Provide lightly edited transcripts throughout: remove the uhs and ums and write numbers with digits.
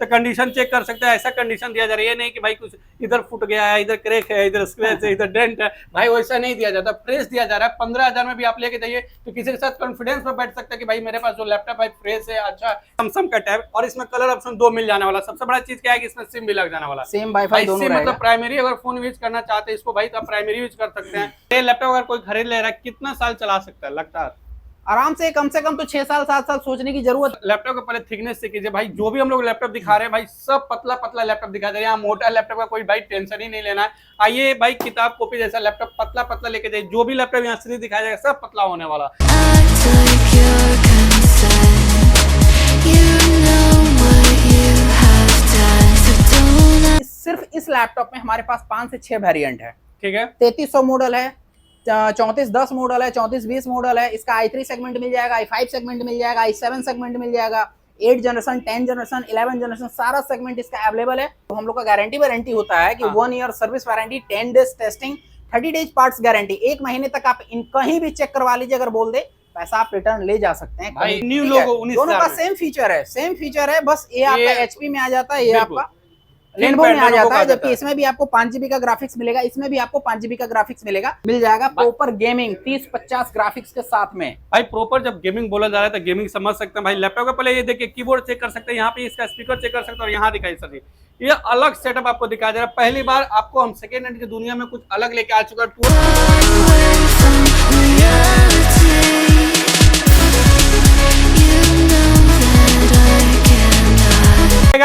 तो condition check कर सकते हैं। ऐसा कंडीशन दिया जा रहा है, ये नहीं कि भाई कुछ इधर फुट गया है, इधर क्रैक है, इधर स्क्रैच है, इधर डेंट है, भाई वैसा नहीं दिया जाता, फ्रेश दिया जा रहा है। 15,000 में भी आप लेके जाइए तो किसी के साथ कॉन्फिडेंस में बैठ सकता है कि भाई मेरे पास जो लैपटॉप है फ्रेश है, अच्छा सैमसंग का टैब, और इसमें कलर ऑप्शन 2 मिल जाने वाला। सबसे बड़ा चीज क्या है कि इसमें सिम भी लग जाने वाला, सेम वाईफाई दोनों रहेगा। मतलब प्राइमरी अगर फोन यूज करना चाहते हैं इसको भाई तो आप प्राइमरी यूज कर सकते हैं। ये लैपटॉप अगर कोई खरीद ले रहा है कितना साल चला सकता है लगता है? आराम से कम तो 6 साल 7 साल सोचने की जरूरत। लैपटॉप का पहले थिकनेस से कीजिए भाई, जो भी हम लोग लैपटॉप दिखा रहे हैं भाई सब पतला पतला लैपटॉप दिखा रहे हैं, यहाँ मोटा लैपटॉप का कोई भाई टेंशन ही नहीं लेना है। आइए भाई किताब कॉपी जैसा लैपटॉप पतला पतला लेके जाइए, जो भी लैपटॉप यहाँ से दिखाया जाएगा सब पतला होने वाला। सिर्फ इस लैपटॉप में हमारे पास 5 से 6 वेरिएंट है, ठीक है। 3300 मॉडल है, 3410 मॉडल है, 3420 मॉडल है। इसका i3 सेगमेंट मिल जाएगा, i5 सेगमेंट मिल जाएगा, i7 सेगमेंट मिल जाएगा, 8 जनरेशन, 10 जनरेशन, 11 जनरेशन, सारा सेगमेंट इसका अवेलेबल है। तो हम लोग का गारंटी वारंटी होता है कि 1 year service warranty, 10 days testing, 30 days parts guarantee. 1 महीने तक आप इन कहीं भी चेक करवा लीजिए, अगर बोल दे पैसा आप रिटर्न ले जा सकते हैं भाई। न्यू लोगो दोनों का सेम फीचर है, बस ये आपका एचपी में आ जाता है, ये आपका लेनोवो में आ जाता है। जबकि इसमें भी आपको 5 GB का ग्राफिक्स मिलेगा, इसमें भी आपको 5 GB का ग्राफिक्स मिल जाएगा प्रॉपर गेमिंग 30-50 ग्राफिक्स के साथ में। भाई प्रॉपर जब गेमिंग बोला जा रहा है तो गेमिंग समझ सकते हैं भाई। लैपटॉप का पहले ये देखिए, कीबोर्ड चेक कर सकते हैं, यहाँ पे इसका स्पीकर चेक कर सकते हैं, और यहाँ दिखाई सर ये अलग सेटअप आपको दिखाया जा रहा है। पहली बार आपको हम सेकेंड हैंड की दुनिया में कुछ अलग लेके आ चुका है।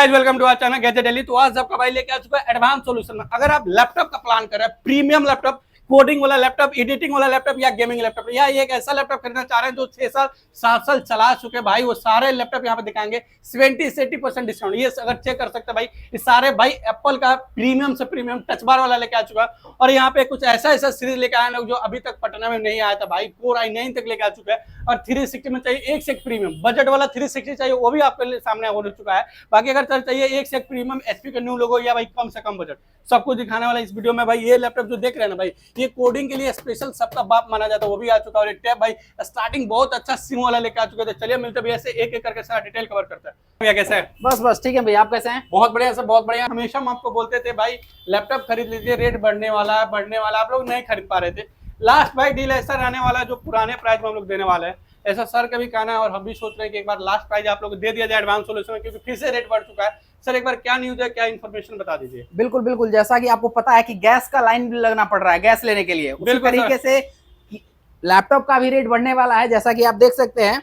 Welcome to our channel gadget daily. तो आज आपका भाई लेके आ चुका है एडवांस सॉल्यूशन में। अगर आप लैपटॉप का प्लान कर रहे हैं, प्रीमियम लैपटॉप, कोडिंग वाला लैपटॉप, एडिटिंग वाला लैपटॉप या गेमिंग लैपटॉप, या एक ऐसा लैपटॉप खरीदना चाह रहे हैं जो 6 साल 7 साल चला चुके भाई, वो सारे लैपटॉप यहाँ पे दिखाएंगे 70 से 80% डिस्काउंट। ये अगर चेक कर सकते हैं भाई, ये सारे भाई एप्पल का प्रीमियम से प्रीमियम टच बार वाला लेके आ चुका है। और यहाँ पे कुछ ऐसा सीरीज लेके आए लोग जो अभी तक पटना में नहीं आया था भाई, कोर i9 तक लेके आ चुका है। और 360 में चाहिए एक से एक प्रीमियम, बजट वाला 360 चाहिए वो भी आपके सामने हो चुका है। बाकी अगर चाहिए एक से एक प्रीमियम एचपी का न्यू लोगो या भाई कम से कम बजट, सब कुछ दिखाने वाला इस वीडियो में भाई। ये लैपटॉप जो देख रहे हैं ना भाई, ये कोडिंग के लिए स्पेशल सबका बाप माना जाता है, वो भी आ चुका है। और एक टैब भाई स्टार्टिंग बहुत अच्छा सिम वाला लेके आ चुके थे। चलिए मिलते भैया से एक एक करके सारा डिटेल कवर करता है। भैया कैसे है? बस ठीक है भैया, आप कैसे हैं? बहुत बढ़िया सर, बहुत बढ़िया। हमेशा हम आपको बोलते थे भाई लैपटॉप खरीद लीजिए, रेट बढ़ने वाला, आप लोग नहीं खरीद पा रहे थे। लास्ट भाई डील ऐसा रहने वाला जो पुराने प्राइस में हम लोग देने वाले हैं, ऐसा सर का भी कहना है। और हम भी सोच रहे हैं कि एक बार लास्ट प्राइस आप लोग दे दिया जाए एडवांस सॉल्यूशन में, क्योंकि फिर से रेट बढ़ चुका है। सर एक बार क्या न्यूज है, क्या इन्फॉर्मेशन बता दीजिए। बिल्कुल, जैसा कि आपको पता है कि गैस का लाइन भी लगना पड़ रहा है गैस लेने के लिए, उसी तरीके से लैपटॉप का भी रेट बढ़ने वाला है। जैसा कि आप देख सकते हैं,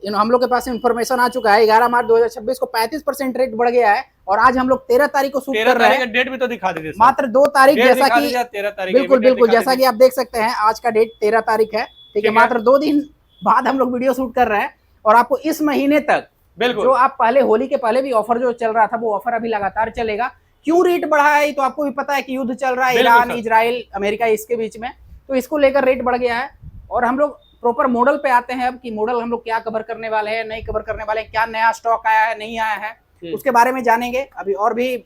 हम लोग के पास इन्फॉर्मेशन आ चुका है, 11 मार्च 2026 को 35% रेट बढ़ गया है। और आज हम लोग 13 तारीख को शूट कर रहे हैं। डेट भी तो दिखा दीजिए, मात्र 2 तारीख, जैसा कि 13 तारीख। बिल्कुल जैसा कि आप देख सकते हैं, आज का डेट 13 तारीख है, ठीक है। मात्र 2 दिन बाद हम लोग वीडियो शूट कर रहे हैं। और आपको इस महीने तक जो आप पहले होली के पहले भी ऑफर जो चल रहा था, वो ऑफर अभी लगातार चलेगा। क्यों रेट बढ़ा है तो आपको भी पता है कि युद्ध चल रहा है ईरान, इजराइल, अमेरिका, इसके बीच में, तो इसको लेकर रेट बढ़ गया है। और हम लोग प्रॉपर मॉडल पे आते हैं अब कि मॉडल हम लोग क्या कवर करने वाले हैं, नहीं कवर करने वाले हैं, क्या नया स्टॉक आया है, नहीं आया है, उसके बारे में जानेंगे। अभी और भी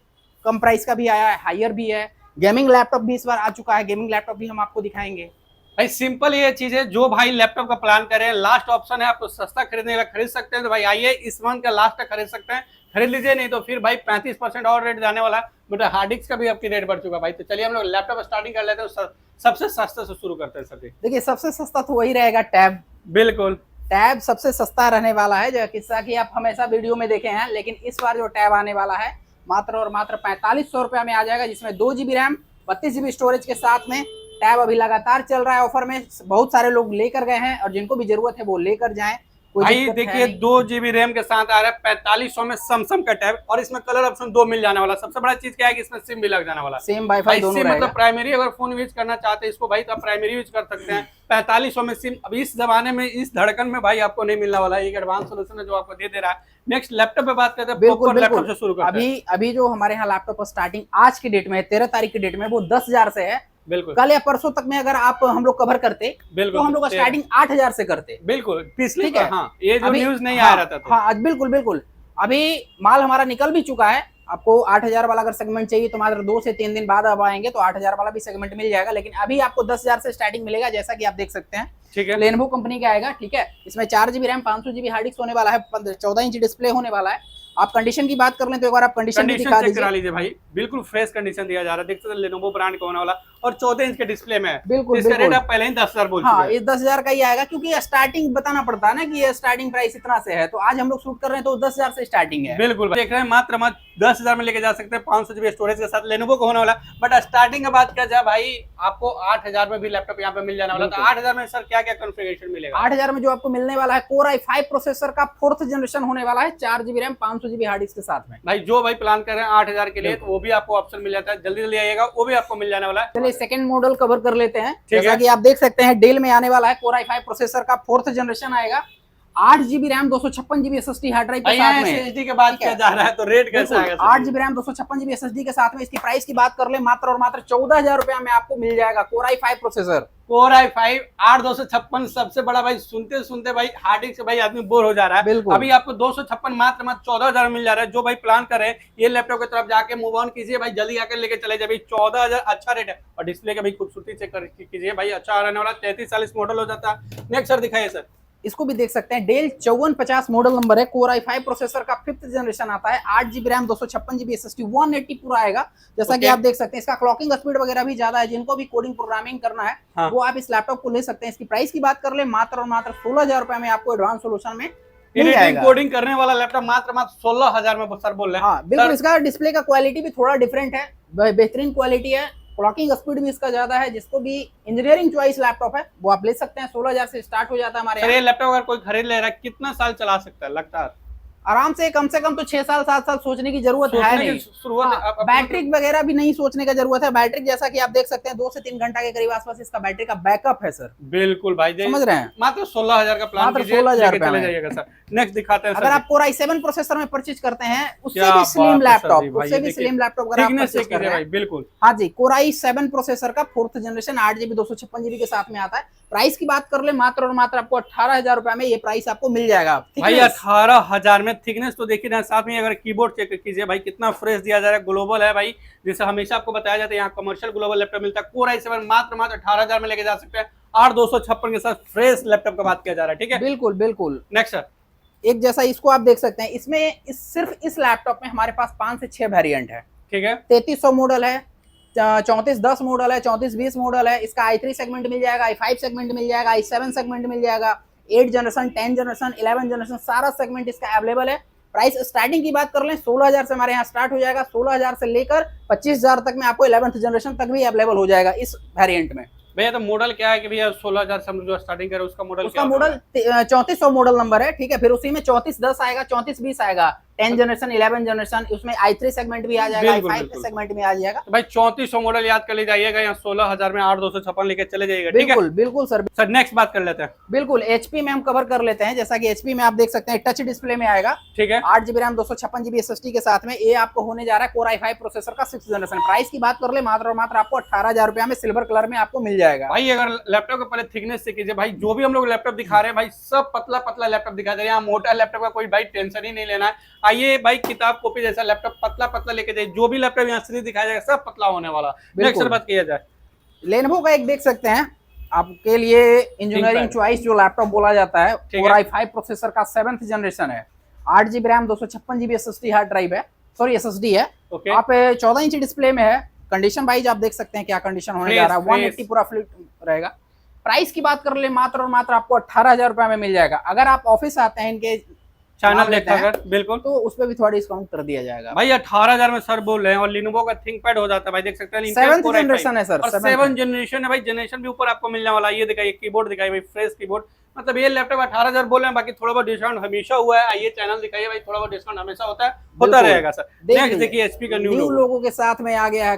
कम प्राइस का भी आया है, हायर भी है। गेमिंग लैपटॉप भी इस बार आ चुका है, गेमिंग लैपटॉप भी हम आपको दिखाएंगे भाई। सिंपल ये चीज है, जो भाई लैपटॉप का प्लान करें, लास्ट ऑप्शन है, आपको सस्ता खरीदने का खरीद सकते हैं तो भाई आइए इस मंथ का लास्ट तक खरीद सकते हैं, खरीद लीजिए। नहीं तो फिर भाई 35% और रेट जाने वाला है। बट हार्ड डिस्क का भी आपकी रेट बढ़ चुका भाई। तो चलिए हम लोग लैपटॉप स्टार्टिंग कर लेते हैं, सबसे सस्ते से शुरू करते हैं सर जी। देखिए सबसे सस्ता तो वही रहेगा, टैब। बिल्कुल, टैब सबसे सस्ता रहने वाला है, जो किस्सा कि आप हमेशा वीडियो में देखे हैं। लेकिन इस बार जो टैब आने वाला है मात्र और मात्र 4500 रुपया में आ जाएगा, जिसमें 2 GB रैम, 32 GB स्टोरेज के साथ में। टैब अभी लगातार चल रहा है ऑफर में, बहुत सारे लोग लेकर गए हैं, और जिनको भी जरूरत है वो लेकर जाएं। भाई देखिए 2 GB रैम के साथ आ रहा है 4500 में सैमसंग का टैब, और इसमें कलर ऑप्शन 2 मिल जाने वाला। सबसे बड़ा चीज क्या है कि इसमें सिम भी लग जाने वाला, सेम वाईफाई दोनों रहेगा। मतलब प्राइमरी अगर फोन यूज करना चाहते हैं इसको भाई तो आप प्राइमरी यूज कर सकते हैं। 4500 में सिम अब इस जमाने में, इस धड़कन में भाई आपको नहीं मिलने वाला है। एक एडवांस सॉल्यूशन है जो आपको दे रहा है। नेक्स्ट लैपटॉप पे बात करते हैं। बिल्कुल लैपटॉप से शुरू करते हैं। अभी जो हमारे यहाँ लैपटॉप स्टार्टिंग आज की डेट में 13 तारीख की डेट में वो 10,000 से है। बिल्कुल, कल या परसों तक में अगर आप हम लोग कवर करते तो हम लोग स्टार्टिंग 8,000 से करते। बिल्कुल, पिछली हाँ, ये जो न्यूज नहीं आ रहा था। हाँ बिल्कुल अभी माल हमारा निकल भी चुका है। आपको 8,000 वाला अगर सेगमेंट चाहिए तो मात्र 2 से 3 दिन बाद अब आएंगे तो 8,000 वाला भी सेगमेंट मिल जाएगा। लेकिन अभी आपको 10,000 से स्टार्टिंग मिलेगा, जैसा कि आप देख सकते हैं। ठीक है, लेनोवो कंपनी का आएगा, ठीक है। इसमें 4 GB RAM, 500 GB hard disk होने वाला है, 14 इंच डिस्प्ले होने वाला है। आप कंडीशन की बात कर लें तो एक बार आप कंडीशन भी दिखा चेक दीजिए। करा लीजिए भाई, बिल्कुल फ्रेश कंडीशन दिया जा रहा है, देख सकते हैं लेनोवो ब्रांड का होने वाला और 14 इंच के डिस्प्ले में है। बिल्कुल इसका बिल्कुल। रेट आप पहले ही 10,000 बोल हाँ, चुके ये 10,000 का ही आएगा, क्योंकि स्टार्टिंग बताना पड़ता है ना कि ये स्टार्टिंग प्राइस इतना से है, तो आज हम लोग शूट कर रहे हैं तो 10,000 से स्टार्टिंग है। बिल्कुल देख रहे हैं, मात्र 10,000 में लेके जा सकते हैं, 500 GB स्टोरेज के साथ लेनोवो का होने वाला। बट स्टार्टिंग की बात किया जाए भाई, आपको 8,000 में भी लैपटॉप यहाँ पे मिल जाने वाला। तो 8,000 में सर क्या क्या कॉन्फ़िगरेशन मिलेगा? 8,000 में जो आपको मिलने वाला है Core i5 प्रोसेसर का 4th जनरेशन होने वाला है, 4 GB RAM 500 GB hard disk के साथ में। भाई जो भाई प्लान कर रहे हैं 8,000 के लिए, तो वो भी आपको ऑप्शन मिल जाता है, जल्दी जल्दी आइएगा, वो भी आपको मिल जाने वाला है। चलिए सेकंड मॉडल कवर कर लेते हैं। ठीक जैसा है। कि आप देख सकते हैं डेल में आने वाला है Core i5 प्रोसेसर का 4th जनरेशन आएगा, 8 GB RAM 256 GB SSD hard drive के साथ में। SSD के बात किया जा रहा है तो रेट कैसा आएगा? 8 GB रैम 256 GB SSD के साथ में। इसकी प्राइस की बात कर ले, मात्र और मात्र 14,000 रुपया में आपको मिल जाएगा Core i5 processor. Core i5 8,256 सबसे बड़ा भाई, सुनते सुनते भाई हार्ड डिस्क से भाई आदमी बोर हो जा रहा है। बिल्कुल। अभी आपको 256 मात्र 14,000 में मिल जा रहा है। जो भाई प्लान कर रहे हैं ये लैपटॉप की तरफ जाके मूव ऑन कीजिए भाई, जल्दी आकर लेके चले जाए भाई। 14,000 अच्छा रेट है। और डिस्प्ले का भी खूबसूरती चेक कीजिए भाई, अच्छा रहने वाला। 3340 मॉडल हो जाता है। नेक्स्ट सर दिखाइए सर। इसको भी देख सकते हैं, डेल 5450 मॉडल नंबर है, Core i5 प्रोसेसर का 5th जनरेशन आता है, 8 GB रैम 256 GB SSD 180 पूरा आएगा। जैसा कि आप देख सकते हैं इसका क्लॉकिंग स्पीड वगैरह भी ज्यादा है। जिनको भी कोडिंग प्रोग्रामिंग करना है हाँ। वो आप इस लैपटॉप को ले सकते हैं। इसकी प्राइस की बात कर ले, मात्र और मात्र 16,000 रुपए में आपको एडवांस सोल्यूशन में मिल जाएगा। कोडिंग करने वाला लैपटॉप मात्र 16,000 में सर बोल रहे हैं। हाँ बिल्कुल। इसका डिस्प्ले का क्वालिटी भी थोड़ा डिफरेंट है, बेहतरीन क्वालिटी है, क्लॉकिंग स्पीड भी इसका ज्यादा है। जिसको भी इंजीनियरिंग चॉइस लैपटॉप है वो आप ले सकते हैं। 16,000 से स्टार्ट हो जाता है हमारे यहाँ। ये लैपटॉप अगर कोई खरीद ले रहा है कितना साल चला सकता है लगता है? आराम से कम तो 6 साल 7 साल सोचने की जरूरत है नहीं। शुरुआत बैटरी वगैरह भी नहीं सोचने का जरूरत है। बैटरी जैसा कि आप देख सकते हैं 2 से 3 घंटा के करीब आसपास इसका बैटरी का बैकअप है सर। बिल्कुल भाई, समझ रहे हैं। मात्र 16,000 का प्लान मात्र कीजिए, 16,000 लेके चले जाइएगा सर। नेक्स्ट दिखाते हैं अगर आप Core i7 प्रोसेसर में परचेज करते हैं, उससे क्या भी स्लिम बात है सर लैपटॉप, जी भाई, उससे ये भी देखिए, स्लिम लैपटॉप अगर आप थिकनेस परचेज चेक कर कीजिए रहे भाई, हैं। बिल्कुल। हाँ जी, Core i7 प्रोसेसर का 4th जनरेशन 8 GB 256 GB के साथ में आता है। प्राइस की बात कर ले, मात्र और मात्र आपको 18,000 रुपए में ये प्राइस आपको मिल जाएगा। भाई 18,000 में थिकनेस तो देखिए ना, साथ में अगर कीबोर्ड चेक कीजिए भाई, कितना फ्रेश दिया जा रहा है। ग्लोबल है भाई, जैसे हमेशा आपको बताया जाता है यहाँ कमर्शियल ग्लोबल लैपटॉप मिलता है। Core i7 मात्र 18,000 में लेके जा सकते हैं। 8,256 के साथ फ्रेश लैपटॉप का बात किया जा रहा है। ठीक है, बिल्कुल बिल्कुल। Next sir. एक जैसा इसको आप देख सकते हैं, इसमें सिर्फ इस लैपटॉप में हमारे पास 5 से 6 वेरिएंट है। ठीक है, 3300 मॉडल है, 3410 मॉडल है, 3420 मॉडल है। इसका i3 सेगमेंट मिल जाएगा, i5 सेगमेंट मिल जाएगा, i7 सेगमेंट मिल जाएगा, 8 जनरेशन, 10 जनरेशन, 11 जनरेशन, सारा सेगमेंट इसका अवेलेबल है। प्राइस स्टार्टिंग की बात कर लें 16,000 से हमारे यहाँ स्टार्ट हो जाएगा। 16,000 से लेकर 25,000 तक में आपको 11th जनरेशन तक भी अवेलेबल हो जाएगा इस वेरिएंट में। भैया तो मॉडल क्या है कि भैया 16,000 से हम जो स्टार्टिंग करें उसका मॉडल उसका मॉडल 3400 मॉडल नंबर है। ठीक है, फिर उसी में 3410 आएगा, 3420 आएगा, 10 जनरेशन, 11 जनरेशन, उसमें i3 सेगमेंट भी आ जाएगा, i5 सेगमेंट में आ जाएगा। तो भाई 3400 मॉडल याद कर ले जाइएगा, यहाँ 16,000 में 8,256 लेके चले जाइएगा। ठीक है, बिल्कुल बिल्कुल सर। सर नेक्स्ट बात कर लेते हैं। बिल्कुल, HP में हम कवर कर लेते हैं। जैसा कि HP में आप देख सकते हैं टच डिस्प्ले में आएगा। ठीक है, 8 GB रैम 256 GB SSD के साथ में ये आपको होने जा रहा है Core i5 प्रोसेसर का 6th जनरेशन। प्राइस की बात कर ले, मात्र और मात्र आपको 18,000 रुपया में सिल्वर कलर में आपको मिल जाएगा। भाई अगर लैपटॉप के पहले थिकनेस से कीजिए भाई, जो भी हम लोग लैपटॉप दिखा रहे हैं भाई सब पतला पतला लैपटॉप दिखा रहे हैं। यहाँ मोटा लैपटॉप का कोई भाई टेंशन ही नहीं लेना है। आइए भाई किताब कॉपी जैसा लैपटॉप पतला पतला लेके जाइए। जो भी लैपटॉप यहाँ से दिखाया जाएगा सब पतला होने वाला। नेक्स्ट बात किया जाए, लेनोवो का एक देख सकते हैं आपके लिए इंजीनियरिंग चॉइस जो लैपटॉप बोला जाता है, Core i5 प्रोसेसर का 7th जनरेशन है, 8 GB RAM 256 GB SSD hard drive है, सॉरी SSD है। आप 14 इंच डिस्प्ले में है। कंडीशन वाइज आप देख सकते हैं क्या कंडीशन होने जा रहा है। 180 पूरा फ्लिप रहेगा। प्राइस की बात कर ले, मात्र और मात्र आपको 18,000 रुपए में मिल जाएगा। अगर आप ऑफिस आते हैं इनके चैनल देखा अगर, बिल्कुल, तो उस पर भी थोड़ा डिस्काउंट कर दिया जाएगा। भाई 18,000 में सर बोल रहे हैं। और लिनोवो का थिंकपैड हो जाता है भाई, देख सकते हैं 7th जनरेशन है सर, 7 जनरेशन है भाई। जनरेशन भी ऊपर आपको मिलने वाला है। ये दिखाइए कीबोर्ड दिखाइए भाई, फ्रेश कीबोर्ड। मतलब ये लैपटॉप 18,000 बोल रहे हैं, बाकी थोड़ा बहुत डिस्काउंट हमेशा हुआ है। आइए चैनल दिखाइए भाई, थोड़ा बहुत डिस्काउंट हमेशा होता है, होता रहेगा सर। नेक्स्ट देखिए HP का न्यू लोगों के साथ में आ गया है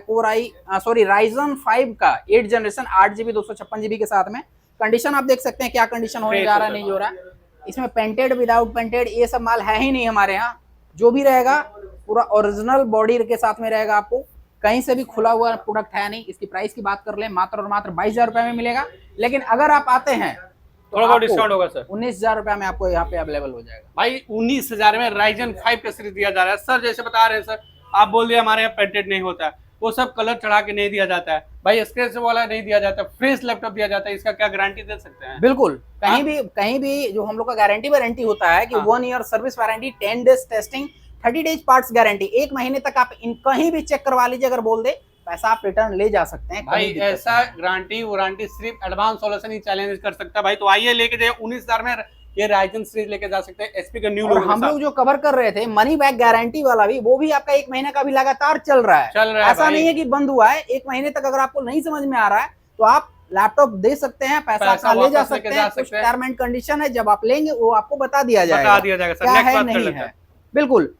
Ryzen 5 का 8 जनरेशन, 8 GB 256 GB के साथ में। कंडीशन आप देख सकते हैं क्या कंडीशन होने जा रहा है, नहीं हो रहा है। इसमें पेंटेड विदाउट पेंटेड ये सब माल है ही नहीं हमारे यहाँ। जो भी रहेगा पूरा ओरिजिनल बॉडी के साथ में रहेगा। आपको कहीं से भी खुला हुआ प्रोडक्ट है नहीं। इसकी प्राइस की बात कर ले, मात्र और मात्र 22,000 रुपए में मिलेगा। लेकिन अगर आप आते हैं तो थोड़ा बहुत डिस्काउंट होगा सर। 19,000 रुपए में आपको यहाँ पे अवेलेबल हो जाएगा। भाई 19,000 में Ryzen 5 का सीरीज दिया जा रहा है सर। जैसे बता रहे हैं सर, आप बोल दिए हमारे यहाँ पेंटेड नहीं होता है, वो सब कलर चढ़ा के नहीं दिया जाता है भाई, स्क्रैच वाला नहीं दिया जाता, फ्रेश लैपटॉप दिया जाता है। इसका क्या गारंटी दे सकते हैं? बिल्कुल, कहीं भी जो हम लोग का गारंटी वारंटी होता है कि 1 year service warranty, 10 days testing, 30 days parts guarantee, 1 महीने तक आप इन कहीं भी चेक करवा लीजिए, अगर बोल दे पैसा आप रिटर्न ले जा सकते हैं भाई। ऐसा गारंटी वारंटी सिर्फ एडवांस सॉल्यूशन ही चैलेंज कर सकता है भाई। तो आइए लेके जाइए 19,000 में ये राइजन सीरीज लेके जा सकते हैं एचपी का न्यू लोगो। हम लोग जो कवर कर रहे थे मनी बैक गारंटी वाला भी, वो भी आपका 1 महीने का भी लगातार चल रहा है। ऐसा नहीं है कि बंद हुआ है, 1 महीने तक अगर आपको नहीं समझ में आ रहा है तो आप लैपटॉप दे सकते हैं, पैसा ले जा सकते हैं। कुछ टर्म एंड कंडीशन है, जब आप लेंगे वो आपको बता दिया जाएगा क्या है नहीं है। बिल्कुल।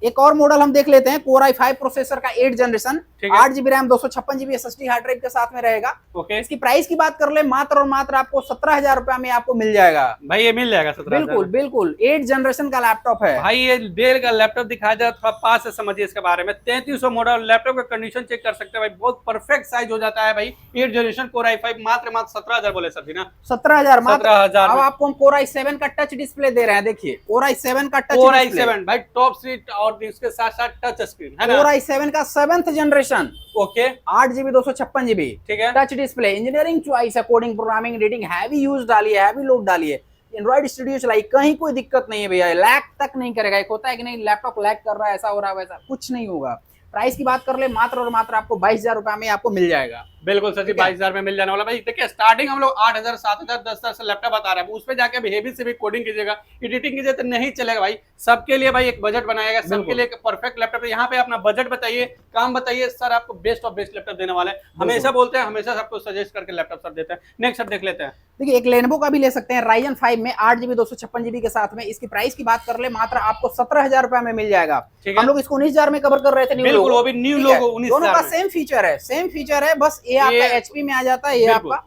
एक और मॉडल हम देख लेते हैं, Core i5 प्रोसेसर का 8 generation, 8GB RAM 256GB SSD hard drive के साथ में रहेगा। इसकी प्राइस की बात कर ले, मात्र और मात्र आपको 17,000 रुपए में आपको मिल जाएगा भाई। ये मिल जाएगा 17,000। बिल्कुल बिल्कुल, 8 जनरेशन का लैपटॉप है भाई। ये डेल का लैपटॉप दिखाया जाए, थोड़ा पास से समझिए इसके बारे में। 3300 मॉडल, लैपटॉप का कंडीशन चेक कर सकते हैं भाई, बहुत परफेक्ट साइज हो जाता है भाई। 8 जनरेशन Core i5 मात्र 17,000 बोले सर जी ना, 17,000 मात्र। अब आपको हम Core i7 का टच डिस्प्ले दे रहे हैं, देखिए Core i7 का टच डिस्प्ले भाई, टॉप सीट और इसके साथ साथ टच स्क्रीन है ना। Core i7 का 7th generation, okay, 8GB 256GB, ठीक है, टच डिस्प्ले, इंजीनियरिंग चॉइस है, coding programming editing heavy use डाली है, हैवी लोड डाली है, एंड्रॉइड स्टूडियो चलाई, कहीं कोई दिक्कत नहीं है भैया, लैग तक नहीं करेगा। एक होता है कि नहीं लैपटॉप लैग कर रहा है, ऐसा हो रहा है, वैसा कुछ नहीं होगा। प्राइस की बात कर ले, मात्र और मात्र आपको 22,000 रुपए में आपको मिल जाएगा। बिल्कुल सर जी, 22,000 में मिल जाने वाला भाई। देखिए स्टार्टिंग हम लोग 8,000, 7,000, 10,000 से लैपटॉप बता रहे हैं, उस पे जाके हेवी से भी कोडिंग कीजिएगा, एडिटिंग कीजिए तो नहीं चलेगा भाई। सबके लिए भाई एक बजट बनाएगा, सबके लिए एक परफेक्ट लैपटॉप। यहाँ पे अपना बजट बताइए, काम बताइए, सर आपको बेस्ट ऑफ बेस्ट लैपटॉप देने वाले हैं। हमेशा बोलते हैं, हमेशा सबको सजेस्ट करके लैपटॉप सर देते हैं। नेक्स्ट सर देख लेते हैं। देखिए एक लेनोवो का भी ले सकते हैं, Ryzen 5 में 8GB 256GB के साथ में। इसकी प्राइस की बात कर ले, मात्र आपको 17,000 रुपए में मिल जाएगा। हम लोग इसको 19,000 में कवर कर रहे थे, बिल्कुल वो भी न्यू लोगो। दोनों का सेम फीचर है, सेम फीचर है, बस ये आपका एचपी में आ जाता है, ये आपका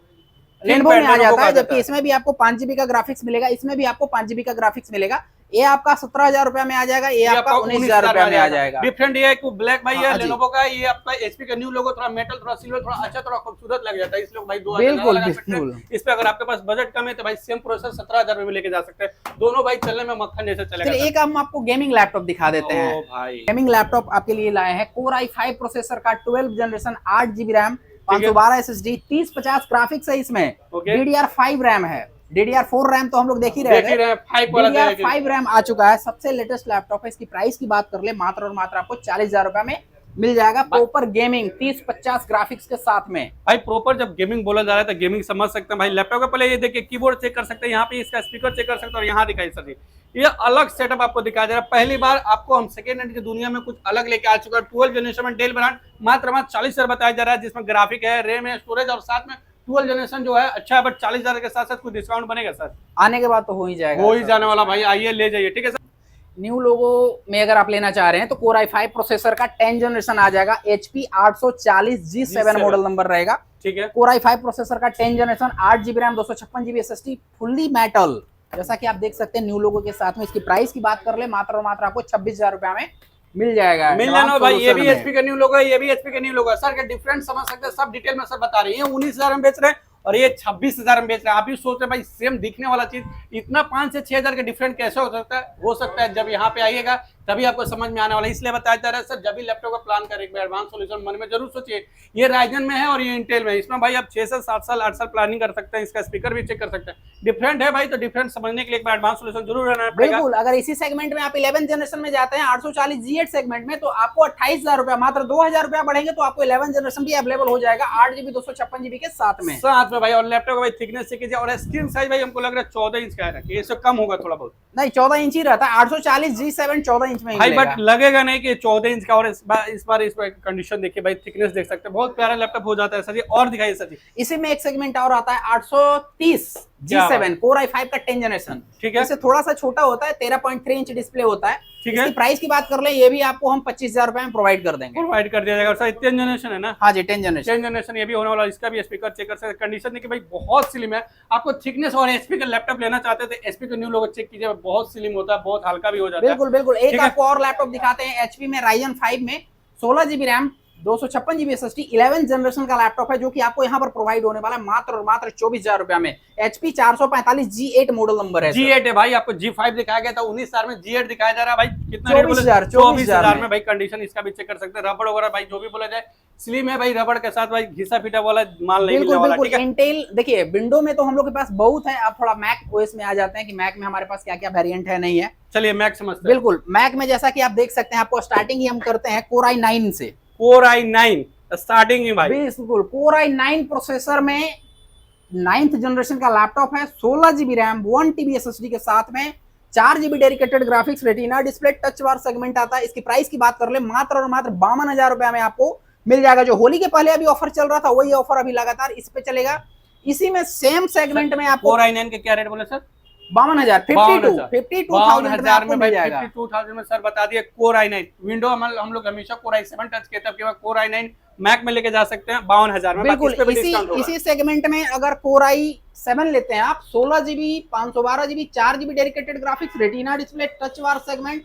लेनोवो में आ जाता है। जबकि इसमें भी आपको 5GB का ग्राफिक्स मिलेगा, इसमें भी आपको 5GB का ग्राफिक्स मिलेगा। ये आपका 17,000 रुपए में आ जाएगा, ये आपका 19,000 रुपए में आ जाएगा। डिफरेंट ये है कि ब्लैक भाई है लेनोवो का, ये आपका एचपी का न्यू लोगो, थोड़ा मेटल, थोड़ा सिल्वर, थोड़ा अच्छा, थोड़ा खूबसूरत लग जाता है, इसलिए भाई 2,000 लगा सकते हैं। इस पे अगर आपके पास बजट कम है तो भाई सेम प्रोसेसर 17,000 में लेके जा सकते हैं। दोनों भाई चलने में मक्खन जैसे चलेगा। एक हम आपको गेमिंग लैपटॉप दिखा देते हैं भाई। गेमिंग लैपटॉप आपके लिए लाए हैं, Core i5 प्रोसेसर का 12 generation, 8GB RAM, 512 SSD, 3050 graphics है इसमें, DDR5 रैम है। DDR4 रैम तो हम लोग देख ही रहे हैं, DDR5 रैम आ चुका है, सबसे लेटेस्ट लैपटॉप है। इसकी प्राइस की बात कर ले, मात्र और मात्र आपको 40,000 रुपए में मिल जाएगा। प्रॉपर गेमिंग 3050 ग्राफिक्स के साथ में भाई। प्रॉपर जब गेमिंग बोला जा रहा है तो गेमिंग समझ सकते हैं भाई। लैपटॉप का पहले ये देखिए, कीबोर्ड चेक कर सकते हैं, यहाँ पे इसका स्पीकर चेक कर सकते हैं, और यहाँ दिखाई सर जी ये अलग सेटअप आपको दिखाया जा रहा है। पहली बार आपको हम सेकेंड हैंड की दुनिया में कुछ अलग लेके आ चुका है। 12 जनरेशन में डेल ब्रांड, मात्र 40,000 बताया जा रहा है, जिसमें ग्राफिक है, रैम है, स्टोरेज, और साथ में 12 जनरेशन जो है अच्छा है। बट 40,000 के साथ साथ कुछ डिस्काउंट बनेगा सर? आने के बाद तो हो ही जाएगा, हो ही जाने वाला भाई। आइए ले जाइए, ठीक है सर। न्यू लोगो में अगर आप लेना चाह रहे हैं तो Core i5 प्रोसेसर का 10 जनरेशन आ जाएगा, HP 840G7 मॉडल नंबर रहेगा, ठीक है। Core i5 प्रोसेसर का 10 generation, 8GB RAM, 256GB SSD, fully metal, जैसा कि आप देख सकते हैं न्यू लोगो के साथ में। इसकी प्राइस की बात कर ले, मात्र और मात्र आपको 26,000 रुपए में मिल जाएगा। मिल जाना भाई। ये भी एचपी का न्यू लोगो है, ये भी एचपी का न्यू लोगो है। सर के डिफरेंस समझ सकते हैं, सब डिटेल में सर बता रही है। 19,000 में बेच रहे हैं और ये 26,000 में बेच रहे हैं। आप भी सोच रहे हैं भाई सेम दिखने वाला चीज इतना 5 से 6,000 का डिफरेंट कैसे हो सकता है? हो सकता है जब यहाँ पे आइएगा तभी आपको समझ में आने वाला है। इसलिए बताया जा रहा है सर, जब भी लैपटॉप का प्लान करें एक एडवांस सॉल्यूशन मन में जरूर सोचिए। ये राइजन में है और ये इंटेल में है, इसमें भाई आप 6 साल 7 साल 8 साल प्लानिंग कर सकते हैं। इसका स्पीकर भी चेक कर सकते हैं, डिफरेंट है भाई। तो डिफरेंट समझने के लिए एक बार एडवांस सॉल्यूशन जरूर रहना पड़ेगा। बिल्कुल, अगर इसी सेगमेंट में आप 11 जनरेशन में जाते हैं 840G8 सेगमेंट में, तो आपको 28,000 रुपया, मात्र 2,000 रुपया बढ़ेंगे तो आपको 11 जनरेशन भी अवेलेबल हो जाएगा, 8GB 256GB के साथ में भाई। और लैपटॉप का भाई थिकनेस चेक कीजिए, और स्क्रीन साइज भाई हमको लग रहा है 14 इंच का है, इससे कम होगा थोड़ा बहुत, नहीं 14 इंच ही रहता है। 840G7 14 इंच में भाई, बट लगेगा नहीं कि 14 इंच का। और इस बार इस कंडीशन देखिए भाई, थिकनेस देख सकते हैं, बहुत प्यारा लैपटॉप हो जाता है सर जी। और दिखाइए सर जी, इसी में एक सेगमेंट और आता है 830G7 Core i5 का 10 जनरेशन, ठीक है। इससे थोड़ा सा छोटा होता है, 13.3 इंच डिस्प्ले होता है, ठीक है। प्राइस की बात कर ले, ये भी आपको हम 25,000 रुपए में प्रोवाइड कर देंगे, प्रोवाइड कर दिया जाएगा सर। 10 जनरेशन है ना? हाँ जी, 10 जनरेशन ये भी होने वाला। इसका भी स्पीकर चेक कर सकते हैं, कंडीशन देखिए भाई बहुत स्लिम है। आपको थिकनेस और एचपी का लैपटॉप लेना चाहते थे, एचपी का न्यू लोगो चेक कीजिए, बहुत स्लिम होता है, बहुत हल्का भी हो जाता है। बिल्कुल बिल्कुल। एक आपको और लैपटॉप दिखाते हैं, एचपी में Ryzen 5 में 16GB RAM, 256 GB SSD 11 generation का लैपटॉप है जो कि आपको यहाँ पर प्रोवाइड होने वाला है मात्र और मात्र 24,000 रुपया में। HP 445 G8 मॉडल नंबर है। G8 है भाई, आपको G5 दिखाया गया था 19,000 में, G8 दिखाया जा रहा है भाई कितना? 24,000 में भाई। कंडीशन इसका भी चेक कर सकते हैं, रबड़ वगैरह भाई जो भी बोला जाए स्लिम है भाई, रबड़ के साथ भाई घिसा पीटा वाला माल नहीं मिलने वाला। ठीक है, इंटेल देखिए विंडो में तो हम लोग के पास बहुत है, आप थोड़ा मैक ओएस में आ जाते हैं कि मैक में हमारे पास क्या क्या वेरिएंट है नहीं है। चलिए मैक समझते हैं। बिल्कुल, मैक में जैसा कि आप देख सकते हैं आपको स्टार्टिंग ही हम करते हैं Core i9 से। Core i9 स्टार्टिंग ही भाई, बिल्कुल Core i9 प्रोसेसर में 9th जनरेशन का लैपटॉप है, 16 जीबी रैम 1 TB SSD के साथ में 4 GB dedicated graphics, retina display, touch bar segment आता है। इसकी प्राइस की बात कर ले मात्र और मात्र 52,000 रुपया में आपको मिल जाएगा। जो होली के पहले अभी ऑफर चल रहा था वही ऑफर अभी लगातार इस पे चलेगा। इसी में सेम सेगमेंट में आपको Core i9 के क्या रेट बोले सर? 52,000 52,000 में मिल जाएगा। 52,000 में सर बता दिए Core i9 विंडो हम लोग हमेशा Core i7 टच किए, तब के बाद Core i9 मैक में लेके जा सकते हैं 52,000 में। बिल्कुल इसी सेगमेंट में अगर Core i7 लेते हैं आप 16 GB 512 GB 4 GB dedicated graphics, retina display, touch bar segment,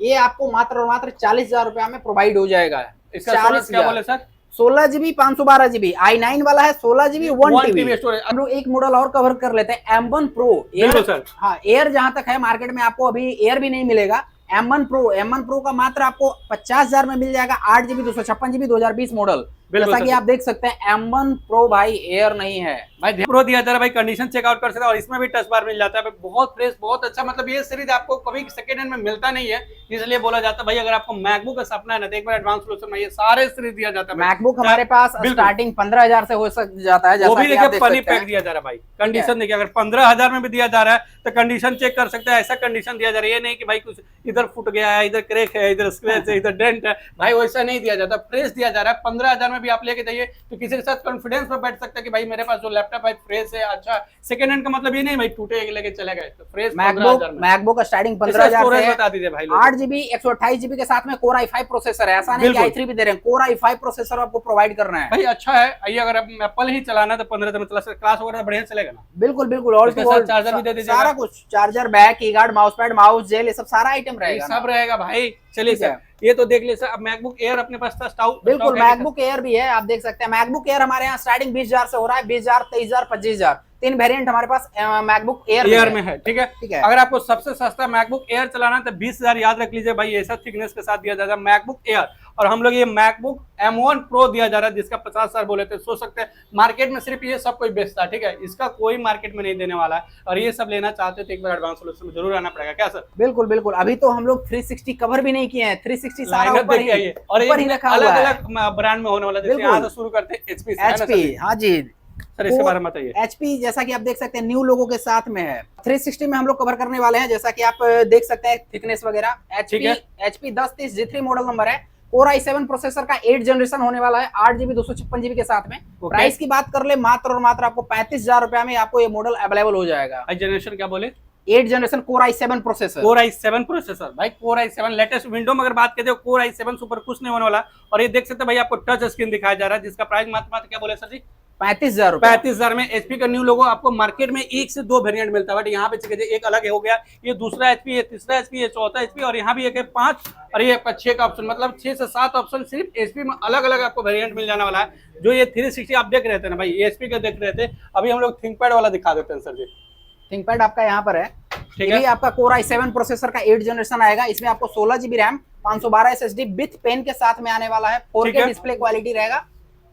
ये आपको मात्र और मात्र 40,000 रुपया में प्रोवाइड हो जाएगा। इसका 40 क्या बोले सर? 16 जीबी 512 जीबी i9 वाला है, 16 जीबी 1 TB स्टोरेज। हम लोग एक मॉडल और कवर कर लेते हैं, M1 Pro एयर। हाँ, एयर जहां तक है मार्केट में आपको अभी एयर भी नहीं मिलेगा। M1 Pro का मात्र आपको 50,000 में मिल जाएगा, 8 जीबी 256 जीबी 2020 मॉडल। जैसा कि आप देख सकते हैं M1 Pro भाई एयर नहीं है भाई, प्रो दिया जा रहा है भाई, कंडीशन चेकआउट कर सकते हैं और इसमें भी टच बार मिल जाता है। बहुत फ्रेश, बहुत अच्छा, मतलब ये सीरीज आपको कभी सेकंड हैंड में मिलता नहीं है, इसलिए बोला जाता है भाई अगर आपको मैकबुक का सपना है ना तो एक बार एडवांस सोल्यूशन में ये सारे सीरीज दिया जाता है। मैकबुक हमारे पास स्टार्टिंग 15,000 से हो जाता है, वो भी देखिए फनी पैक दिया जा रहा है भाई। कंडीशन देखिए, अगर 15,000 में भी दिया जा रहा है तो कंडीशन चेक कर सकते हैं, ऐसा कंडीशन दिया जा रहा है। ये नहीं कि भाई कुछ इधर फुट गया है, इधर क्रैक है, इधर स्क्रैच है, इधर डेंट है, भाई वैसा नहीं दिया जाता, फ्रेश दिया जा रहा है। 15,000 में भी आप लेके जाइए तो किसी के साथ कॉन्फिडेंस में बैठ सकते हैं कि भाई मेरे पास जो लैपटॉप है फ्रेश है, अच्छा। सेकंड हैंड का मतलब ये नहीं भाई टूटे लेके चले गए, तो फ्रेश। मैकबुक स्टार्टिंग 15,000 से बता दीजिए भाई। 8 जीबी 128 जीबी के साथ में Core i5 प्रोसेसर है, ऐसा नहीं कि i3 भी दे रहे हैं, Core i5 प्रोसेसर आपको प्रोवाइड करना है भाई। अच्छा है, आइए अगर आप एप्पल ही चलाना तो 15 में चला सकते, क्लास वगैरह बढ़िया चलेगा ना। बिल्कुल और चार्जर भी दे दीजिए, सारा कुछ, charger, back, keyguard, mouse pad, mouse gel, ये सब सारा आइटम रहेगा, सब रहेगा भाई। चलिए सर, ये तो देख लीजिए। अब मैकबुक एयर अपने पास था स्टाउ, बिल्कुल मैकबुक एयर भी है, आप देख सकते हैं। मैकबुक एयर हमारे यहाँ स्टार्टिंग 20,000 से हो रहा है, 20,000, 23,000, 25,000, 3 वेरिएंट हमारे पास मैकबुक एयर में है। ठीक है। अगर आपको सबसे सस्ता मैकबुक एयर चलाना है तो 20,000 याद रख लीजिए भाई, ऐसा थिकनेस के साथ दिया जाएगा मैकबुक एयर। और हम लोग ये मैकबुक M1 Pro दिया जा रहा है जिसका 50,000 बोले थे। सोच सकते हैं मार्केट में सिर्फ ये सब कोई बेचता है, ठीक है, इसका कोई मार्केट में नहीं देने वाला है। और ये सब लेना चाहते हो तो एक बार एडवांस सोल्यूशन में जरूर आना पड़ेगा। क्या सर? बिल्कुल अभी तो हम लोग 360 कवर भी नहीं किए हैं, 360 सारा ऊपर ही और अलग-अलग ब्रांड में होने वाला है। यहाँ से शुरू करते हैं HP। हाँ जी सर, इसके बारे में बताइए। HP जैसा कि आप देख सकते हैं न्यू लोगों के साथ में है, 360 में हम लोग कवर करने वाले हैं। जैसा कि आप देख सकते हैं थिकनेस वगैरह। HP 1030 G3 मॉडल नंबर है, Core i7 प्रोसेसर का 8 जनरेशन होने वाला है, 8 जीबी 256 जीबी के साथ में। प्राइस की बात कर ले मात्र और मात्र आपको 35,000 रुपया में आपको ये मॉडल अवेलेबल हो जाएगा। जनरेशन क्या बोले? 8 generation Core i7 processor. Core i7 processor भाई, Core i7 लेटेस्ट। विंडो में अगर बात करते हो Core i7 सुपर कुछ नहीं होने वाला। और ये देख सकते हैं भाई, आपको टच स्क्रीन दिखाया जा रहा है जिसका प्राइस मात्र क्या बोले सर जी? 35,000 35,000 में। HP का न्यू लोगो आपको मार्केट में 1 से 2 वेरिएंट मिलता है, बट यहाँ पे एक अलग हो गया, ये दूसरा HP, ये तीसरा HP, ये चौथा HP, और यहाँ भी एक है 5 और ये आपका 6 का ऑप्शन, मतलब 6 से 7 ऑप्शन सिर्फ HP में अलग अलग आपको वेरिएंट मिल जाने वाला है। जो ये 360 आप देख रहे थे ना भाई, ये HP का देख रहे थे, अभी हम लोग थिंकपैड वाला दिखा देते हैं सर जी। थिंकपैड आपका यहाँ पर है, ठीक है। आपका Core i7 प्रोसेसर का 8 जनरेशन आएगा, इसमें आपको 16 GB RAM 512 SSD with pen के साथ में आने वाला है, 4K डिस्प्ले क्वालिटी रहेगा,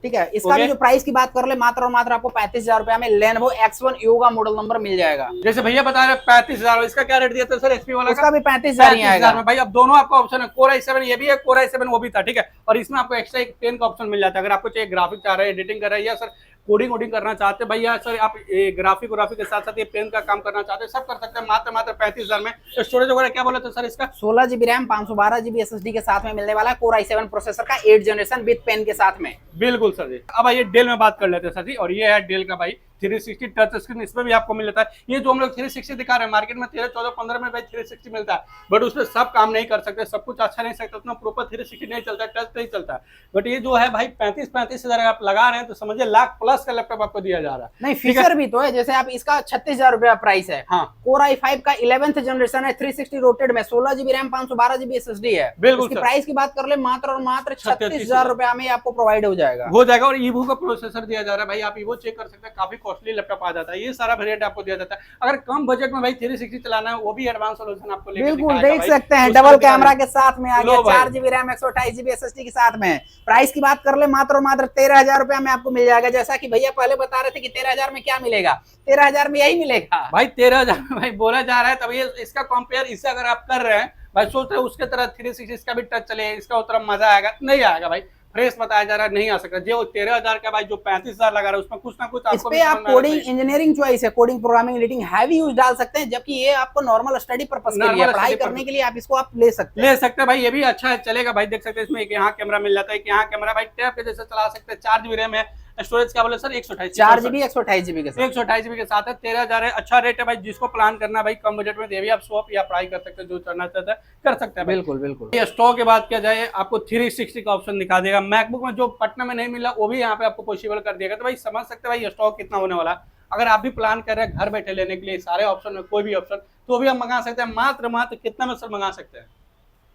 ठीक है। इसका भी जो प्राइस की बात कर ले मात्र और मात्र आपको 35,000 रुपया में Lenovo X1 Yoga model number मिल जाएगा। जैसे भैया बता रहे 35,000, इसका क्या रेट दिया था सर HP वाला? इसका भी 35,000 ही आएगा भाई। अब दोनों आपका ऑप्शन है, Core i7 ये भी है, Core i7 वो भी था, ठीक है। और इसमें आपको एक्स्ट्रा एक पेन का ऑप्शन मिल जाता है, अगर आपको चाहिए ग्राफिक चाह रहे हैं, एडिटिंग कर रहे हैं, या सर कोडिंग वोडिंग करना चाहते हैं भैया, सर आप ग्राफिक के साथ साथ ये पेन का काम करना चाहते हैं, सब कर सकते हैं मात्र 35,000 में। स्टोरेज वगैरह क्या बोले थे सर इसका? 16 जीबी रैम 512 जीबी SSD के साथ में मिलने वाला है, Core i7 प्रोसेसर का 8 जनरेशन विद पेन के साथ में। बिल्कुल सर जी। अब आइए डेल में बात कर लेते हैं सर जी, और ये है डेल का भाई 360 टच स्क्रीन इसमें भी आपको मिल जाता है। ये जो हम लोग 360 दिखा रहे हैं मार्केट में 13, 14, 15 में भाई 360 मिलता है, बट उसमें सब काम नहीं कर सकते, सब कुछ अच्छा नहीं सकता, उतना प्रॉपर 360 नहीं चलता, टच नहीं चलता। बट ये जो है भाई 35 हजार आप लगा रहे हैं तो समझिए लाख प्लस का लैपटॉप आपको दिया जा रहा है। नहीं फीचर भी तो है, जैसे आप इसका 36,000 रुपया प्राइस है। हाँ। Core i5 का 11th जनरेशन है, 360 रोटेड में, 16 GB रैम, 512 GB SSD है। बिल्कुल इसकी प्राइस की बात कर ले मात्र और मात्र 36,000 रुपया में आपको प्रोवाइड हो जाएगा। और ईवो का प्रोसेसर दिया जा रहा है भाई, आप ईवो चेक कर सकते हैं, काफी कॉस्टली लैपटॉप आ जाता है। ये सारा वेरिएंट आपको दिया जाता है। अगर कम बजट में भाई 360 चलाना है वो भी एडवांस सोल्यूशन आपको लेके बिल्कुल देख सकते हैं, डबल कैमरा के साथ में आ गया, 4 GB रैम, 128 GB SSD के साथ में। प्राइस की बात कर ले मात्र और मात्र 13,000 रुपया में आपको मिल जाएगा। जैसा कि भैया पहले बता रहे थे कि 13,000 में क्या मिलेगा, 13,000 में यही मिलेगा भाई। 13,000 में भाई बोला जा रहा है, तब ये इसका कंपेयर इससे अगर आप कर रहे हैं भाई, सोच रहे हैं उसके तरह 360 इसका भी टच चले, इसका उतना मजा आएगा, नहीं आएगा भाई। फ्रेश बताया जा रहा है, नहीं आ सकता। जो 13,000 का भाई जो 35,000 लगा रहा है उसमें कुछ ना कुछ इस पे आप कोडिंग इंजीनियरिंग चॉइस है, coding programming editing heavy use डाल सकते हैं, जबकि ये आपको नॉर्मल स्टडी पर्पस के लिए, पढ़ाई करने के लिए आप इसको आप ले सकते हैं भाई। ये भी अच्छा है, चलेगा भाई। देख सकते हैं इसमें एक यहाँ कैमरा मिल जाता है, एक यहाँ कैमरा भाई टैब के जैसे चला सकते हैं। 4 GB रैम है, स्टोरेज क्या बोले सर 128 4 GB 128 GB के साथ, 128 GB के साथ है। 13,000 है, अच्छा रेट है भाई। जिसको प्लान करना भाई कम बजट में दे भी आप शॉप या पढ़ाई कर सकते हैं, जो करना चाहता है कर सकते हैं। बिल्कुल बिल्कुल। ये स्टॉक की बात किया जाए आपको 360 का ऑप्शन दिखा देगा। मैकबुक में जो पटना में नहीं मिला वो भी यहाँ पे आपको पॉसिबल कर देगा। तो भाई समझ सकते हैं भाई स्टॉक कितना होने वाला है। अगर आप भी प्लान कर रहे हैं घर बैठे लेने के लिए सारे ऑप्शन में कोई भी ऑप्शन, तो भी हम मंगा सकते हैं। मात्र कितना में सर मंगा सकते हैं?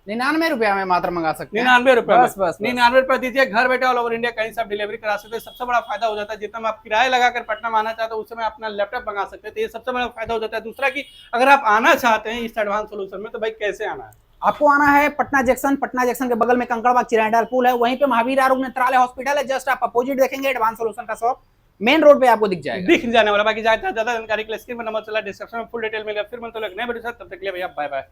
99 रुपया में मात्र मंगा सकते हैं। 99 रुपया, बस 99 रुपया दीजिए, घर बैठे ऑल ओवर इंडिया कहीं से आप डिलीवरी करा सकते हैं। सबसे बड़ा फायदा हो जाता है, जितना में आप किराया लगाकर पटना में आना चाहते हैं उसमें अपना लैपटॉप मंगा सकते हैं। तो ये सबसे बड़ा फायदा हो जाता है। दूसरा कि अगर आप आना चाहते हैं इस एडवांस सोल्यूशन में, तो भाई कैसे आना है? आपको आना है पटना जंक्शन के बगल में कंकड़बाग चिरांडाल पुल है, वहीं पे महावीर आरोग्य नेत्रालय हॉस्पिटल है, जस्ट आप अपोजिट देखेंगे एडवांस सोल्यूशन का शॉप मेन रोड पे आपको दिख जाने वाला। बाकी ज्यादा जानकारी के लिए स्क्रीन पर नंबर चला, डिस्क्रिप्शन में फुल डिटेल मिलेगा। फिर मतलब नए वीडियो, तब तक के लिए भैया बाय बाय।